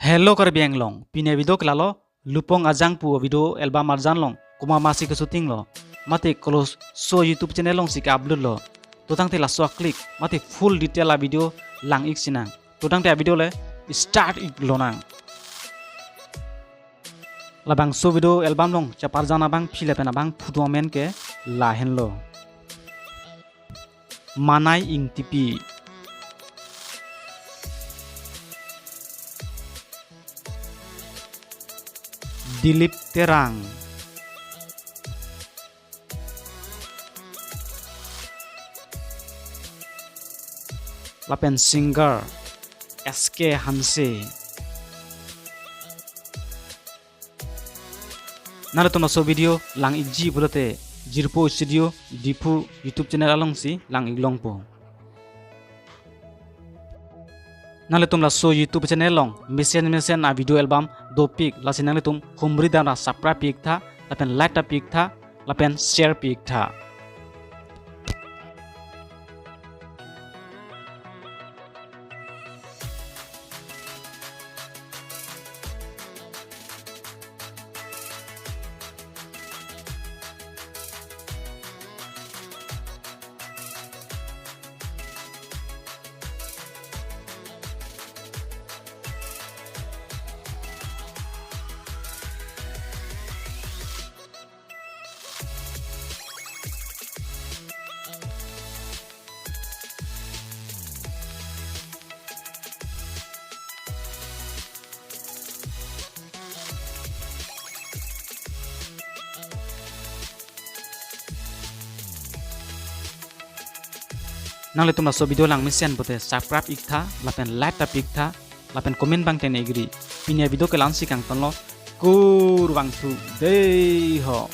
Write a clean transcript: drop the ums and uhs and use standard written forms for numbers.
Hello karbiang long, pine video kelalo, lupong ajang pu video album arjan long, kuma masih ke syuting lo, mati close so YouTube channel long sika upload lo, totang te laso klik, mati full detail la video lang ik sinang, totang te video le start ik lonang. Labang so video album long, capar jana bang pile pena bang photo men ke lahen lo. Manai ing tipi. Dilip Terang, Lapen Singer, SK Hanse. Nada to so video lang igji bulote Jirpo Studio Dipu YouTube channel along si lang iglong po. Nale tum la so YouTube channel long mesen a video album do pik la sinang tum humri dana subscribe pik tha lapen like ta pik tha lapen share pik tha. Nang le tumla so video lang misen bote subscribe ik tha lapen like ta pik tha lapen comment bang ten agree pinya video ke lansi kang tonlo kur bang thu dei ho.